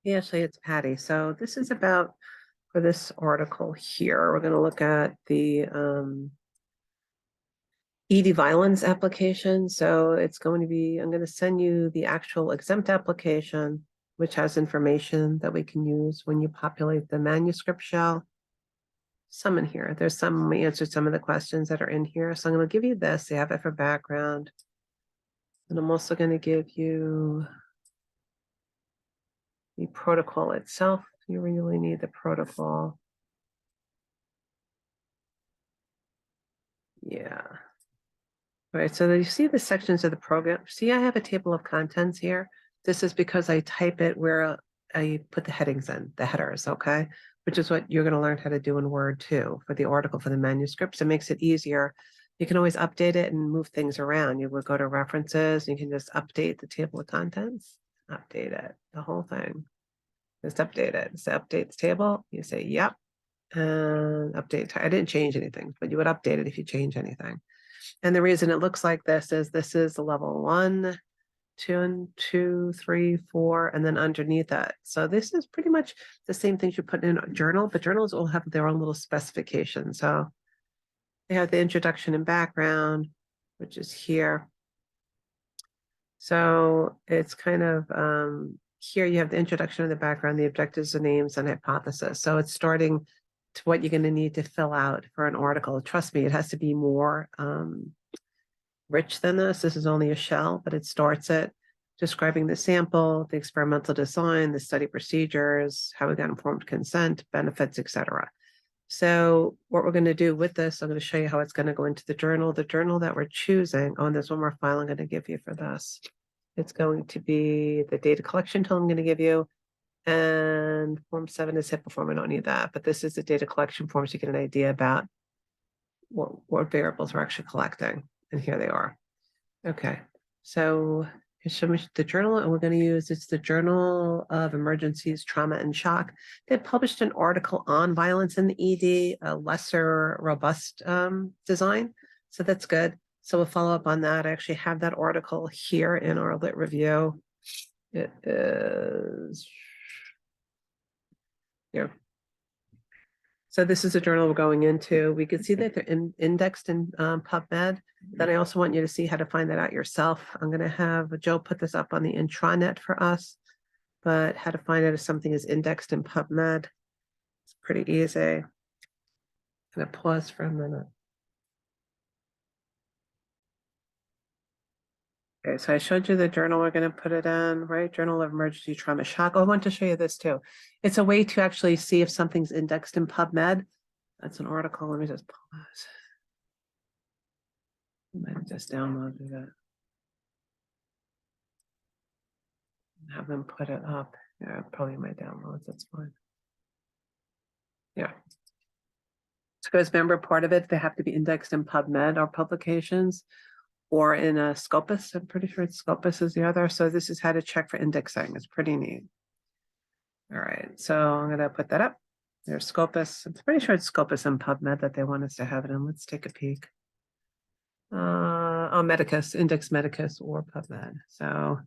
Ashley, it's Patty. So this is about, for this article here, we're going to look at the ED violence application. So it's going to be, I'm going to send you the actual exempt application, which has information that we can use when you populate the manuscript shell. Some in here. There's some, we answered some of the questions that are in here. So I'm going to give you this. You have it for background. And I'm also going to give you the protocol itself. You really need the protocol. Yeah. Right, so you see the sections of the program. See, I have a table of contents here. This is because I type it where I put the headings in, the headers, okay? Which is what you're going to learn how to do in Word too, for the article, for the manuscripts. It makes it easier. You can always update it and move things around. You would go to references, and you can just update the table of contents, update it, the whole thing. Just update it. So update the table, you say, yep, and update. I didn't change anything, but you would update it if you change anything. And the reason it looks like this is the level 1, 2, 3, 4, and then underneath that. So this is pretty much the same things you put in a journal, but journals all have their own little specifications. So they have the introduction and background, which is here. So it's kind of, here you have the introduction and the background, the objectives, the names, and hypothesis. So it's starting to what you're going to need to fill out for an article. Trust me, it has to be more rich than this. This is only a shell, but it starts it describing the sample, the experimental design, the study procedures, how we got informed consent, benefits, etc. So what we're going to do with this, I'm going to show you how it's going to go into the journal. The journal that we're choosing, oh, and there's one more file I'm going to give you for this. It's going to be the data collection tool I'm going to give you. And form 7 is HIPAA form. I don't need that, but this is the data collection form so you get an idea about what variables we're actually collecting. And here they are. Okay, so show me the journal, and we're going to use, it's the Journal of Emergencies, Trauma and Shock. They published an article on violence in the ED, a lesser robust design. So that's good. So we'll follow up on that. I actually have that article here in our lit review. It is here. So this is a journal we're going into. We can see that they're indexed in PubMed. Then I also want you to see how to find that out yourself. I'm going to have Joe put this up on the intranet for us, but how to find out if something is indexed in PubMed. It's pretty easy. I'm going to pause for a minute. Okay, so I showed you the journal we're going to put it in, right? Journal of Emergency Trauma Shock. Oh, I want to show you this too. It's a way to actually see if something's indexed in PubMed. That's an article. Let me just pause. I might have just downloaded it. Have them put it up. Yeah, probably my downloads. That's fine. Yeah. Because remember, part of it, they have to be indexed in PubMed, our publications, or in a Scopus. I'm pretty sure it's Scopus is the other. So this is how to check for indexing. It's pretty neat. All right, so I'm going to put that up. There's Scopus. I'm pretty sure it's Scopus and PubMed that they want us to have it in. Let's take a peek. Oh, Medicus, Index Medicus or PubMed. So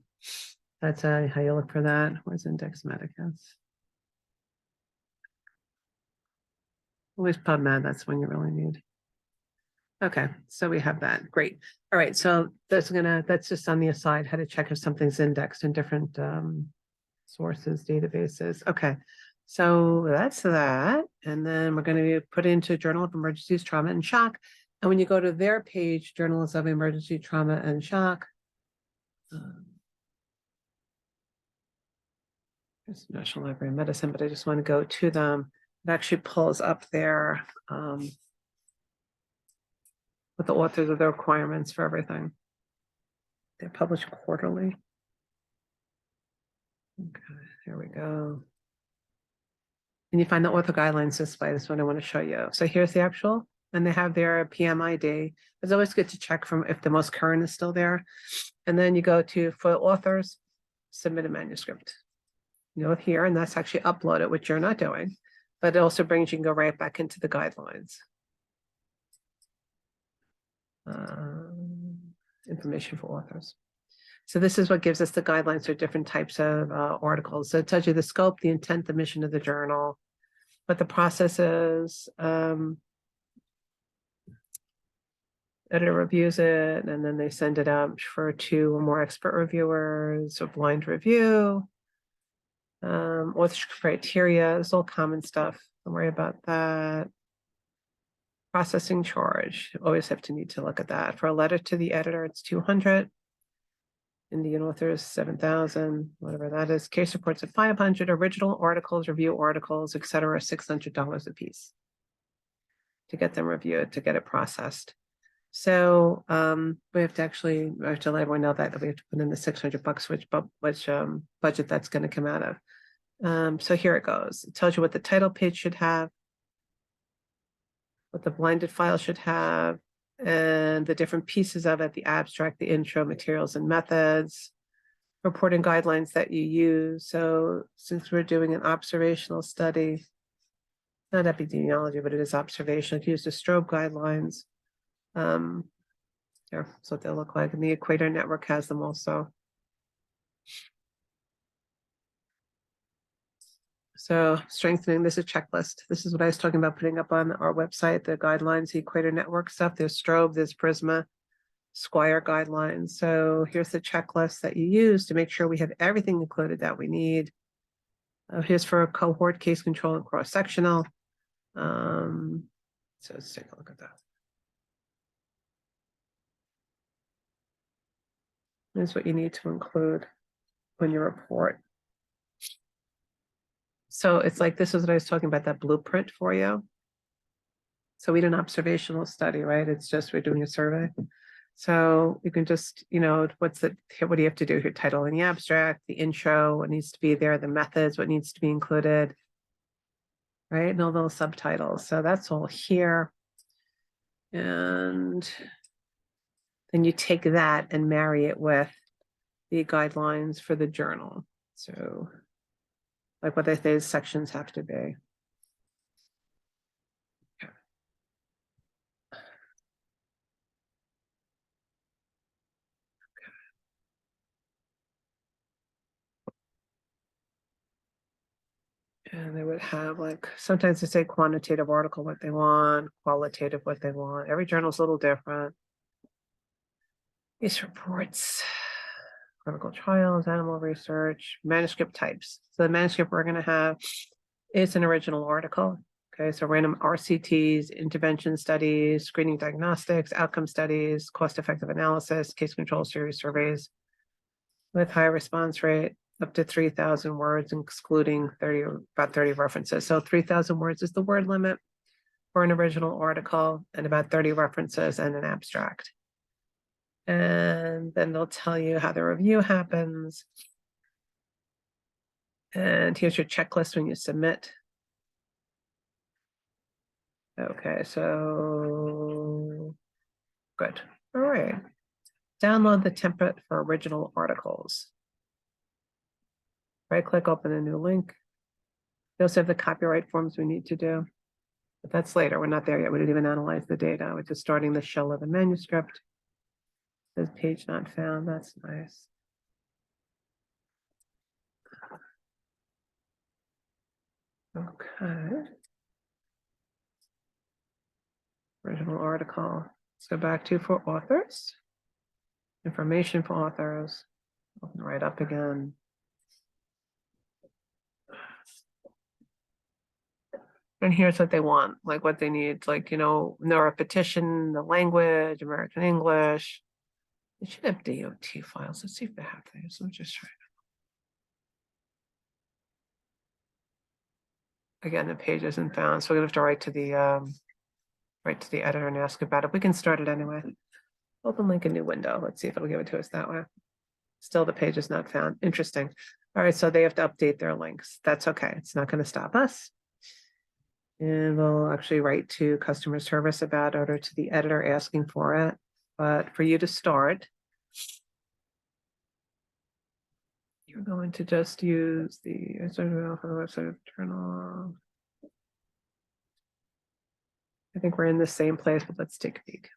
that's how you look for that. Where's Index Medicus? Always PubMed, that's when you really need. Okay, so we have that. Great. All right, so that's just on the aside, how to check if something's indexed in different sources, databases. Okay, so that's that. And then we're going to put into Journal of Emergencies, Trauma and Shock. And when you go to their page, Journals of Emergency Trauma and Shock, there's National Library of Medicine, but I just want to go to them. It actually pulls up there with the authors of the requirements for everything. They're published quarterly. Okay, here we go. And you find the author guidelines this way. This one I want to show you. So here's the actual, and they have their PMID. It's always good to check from if the most current is still there. And then you go to, for authors, submit a manuscript. You go here, and that's actually upload it, which you're not doing. But it also brings you can go right back into the guidelines. Information for authors. So this is what gives us the guidelines for different types of articles. So it tells you the scope, the intent, the mission of the journal, what the process is. Editor reviews it, and then they send it out for 2 or more expert reviewers, a blind review. Authorship criteria, it's all common stuff. Don't worry about that. Processing charge, always have to need to look at that. For a letter to the editor, it's 200. Indian authors, 7,000, whatever that is. Case reports at 500. Original articles, review articles, etc., $600 a piece to get them reviewed, to get it processed. So we have to let everyone know that we have to put in the $600, which budget that's going to come out of. So here it goes. It tells you what the title page should have, what the blinded file should have, and the different pieces of it, the abstract, the intro, materials and methods, reporting guidelines that you use. So since we're doing an observational study, not epidemiology, but it is observational, use the strobe guidelines. There, that's what they'll look like. And the Equator Network has them also. So strengthening, this is a checklist. This is what I was talking about putting up on our website, the guidelines, the Equator Network stuff. There's Strobe, there's Prisma, Squire guidelines. So here's the checklist that you use to make sure we have everything included that we need. Here's for a cohort, case control, and cross-sectional. So let's take a look at that. Here's what you need to include when you report. So it's like, this is what I was talking about, that blueprint for you. So we did an observational study, right? It's just, we're doing a survey. So you can just, what do you have to do here? Title and the abstract, the intro, what needs to be there, the methods, what needs to be included, right? And all those subtitles. So that's all here. And then you take that and marry it with the guidelines for the journal. So like what these sections have to be. And they would have like, sometimes they say quantitative article, what they want, qualitative, what they want. Every journal's a little different. These reports, clinical trials, animal research, manuscript types. So the manuscript we're going to have is an original article. Okay, so random RCTs, intervention studies, screening diagnostics, outcome studies, cost-effective analysis, case control series surveys with high response rate, up to 3,000 words, excluding about 30 references. So 3,000 words is the word limit for an original article, and about 30 references and an abstract. And then they'll tell you how the review happens. And here's your checklist when you submit. Okay, so good. All right. Download the template for original articles. Right-click, open a new link. We also have the copyright forms we need to do, but that's later. We're not there yet. We didn't even analyze the data. We're just starting the shell of the manuscript. Says page not found. That's nice. Okay. Original article. Let's go back to for authors. Information for authors. Open right up again. And here's what they want, like what they need, like, no repetition, the language, American English. They should have DOT files. Let's see if they have these. Let me just try. Again, the page isn't found, so we're gonna have to write to the editor and ask about it. We can start it anyway. Open link a new window. Let's see if it'll give it to us that way. Still, the page is not found. Interesting. All right, so they have to update their links. That's okay. It's not going to stop us. And we'll actually write to customer service about it or to the editor asking for it. But for you to start, you're going to just use the website of journal. I think we're in the same place, but let's take a peek.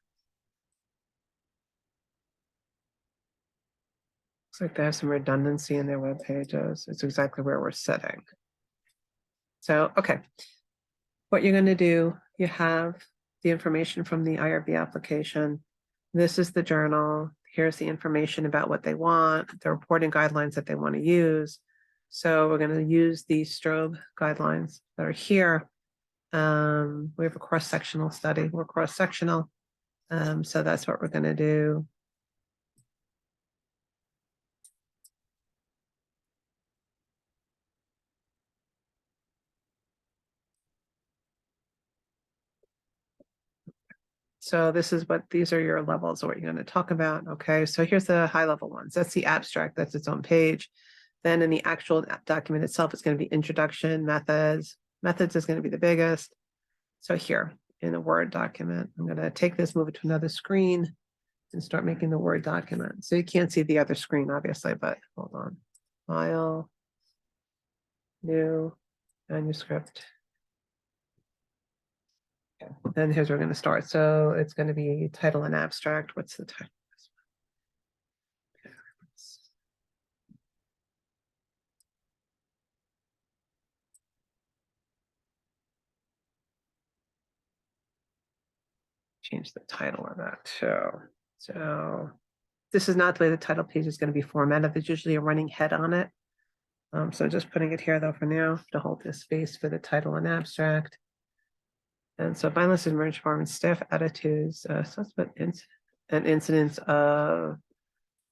Looks like they have some redundancy in their web pages. It's exactly where we're sitting. So, okay. What you're going to do, you have the information from the IRB application. This is the journal. Here's the information about what they want, the reporting guidelines that they want to use. So we're going to use these strobe guidelines that are here. We have a cross-sectional study. We're cross-sectional. So that's what we're going to do. So this is what, these are your levels of what you're going to talk about. Okay, so here's the high level ones. That's the abstract, that's its own page. Then in the actual document itself, it's going to be introduction, methods. Methods is going to be the biggest. So here in a Word document, I'm going to take this, move it to another screen and start making the Word document. So you can't see the other screen, obviously, but hold on. File, new, manuscript. Okay. And here's where we're going to start. So it's going to be title and abstract. What's the title? Change the title of that too. So this is not the way the title page is going to be formatted. There's usually a running head on it. So just putting it here though for now to hold this space for the title and abstract. And so violence and emergency department staff attitudes, suspect and incidents of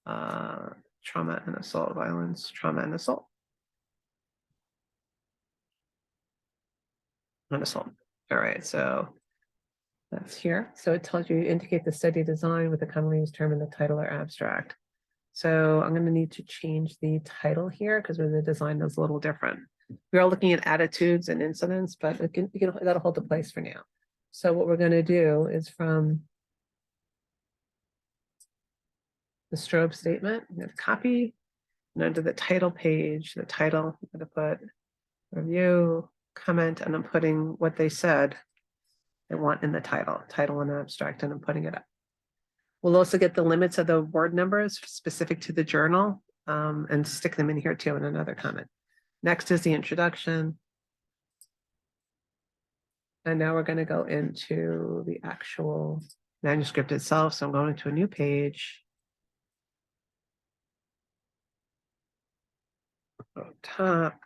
trauma and assault, violence, trauma and assault. And assault. All right, so that's here. So it tells you indicate the study design with the commonly used term in the title or abstract. So I'm going to need to change the title here because the design is a little different. We're all looking at attitudes and incidents, but that'll hold the place for now. So what we're going to do is from the strobe statement, I'm going to copy, and under the title page, the title, I'm going to put review, comment, and I'm putting what they said they want in the title and abstract, and I'm putting it up. We'll also get the limits of the word numbers specific to the journal and stick them in here too in another comment. Next is the introduction. And now we're going to go into the actual manuscript itself. So I'm going to a new page. Top,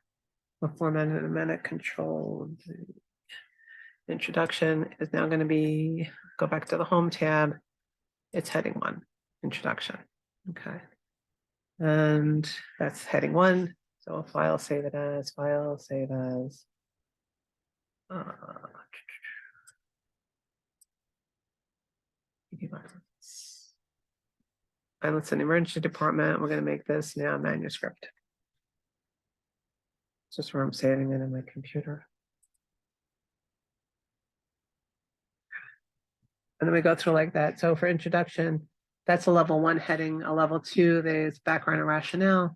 a formatted and amendment control. Introduction is now going to be, go back to the home tab. It's heading 1, introduction. Okay. And that's heading 1. So file, save it as, file, save as. Violence and emergency department. We're going to make this now manuscript. It's just where I'm saving it in my computer. And then we go through like that. So for introduction, that's a level 1 heading. A level 2, there's background and rationale.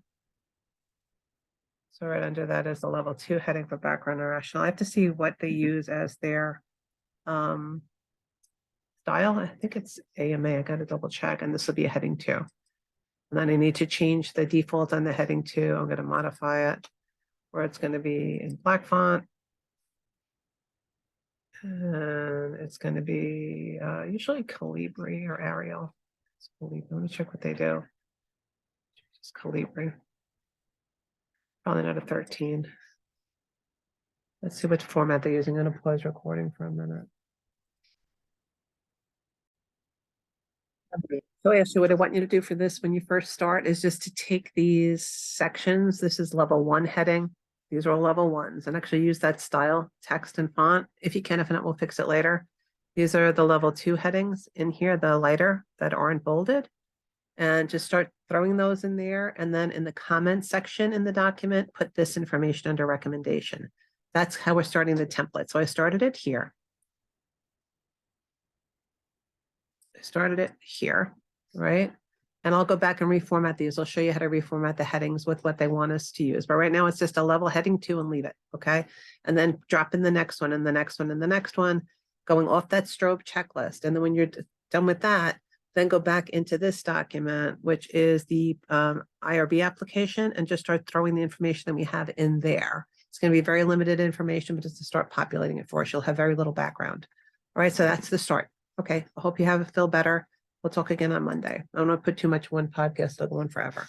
So right under that is the level 2 heading for background and rationale. I have to see what they use as their style. I think it's AMA. I got to double check. And this will be a heading 2. And then I need to change the default on the heading 2. I'm going to modify it where it's going to be in black font. And it's going to be usually Calibri or Arial. Let me check what they do. Just Calibri. Probably not a 13. Let's see what format they're using. I'm going to pause recording for a minute. So actually what I want you to do for this when you first start is just to take these sections. This is level 1 heading. These are all level 1s, and actually use that style, text and font. If you can, if not, we'll fix it later. These are the level 2 headings in here, the lighter that aren't bolded. And just start throwing those in there. And then in the comment section in the document, put this information under recommendation. That's how we're starting the template. So I started it here. I started it here, right? And I'll go back and reformat these. I'll show you how to reformat the headings with what they want us to use. But right now it's just a level heading 2 and leave it, okay? And then drop in the next one and the next one and the next one, going off that strobe checklist. And then when you're done with that, then go back into this document, which is the IRB application, and just start throwing the information that we have in there. It's going to be very limited information, but just to start populating it for us. You'll have very little background. All right, so that's the start. Okay, I hope you feel better. We'll talk again on Monday. I don't want to put too much in one podcast, it'll go on forever.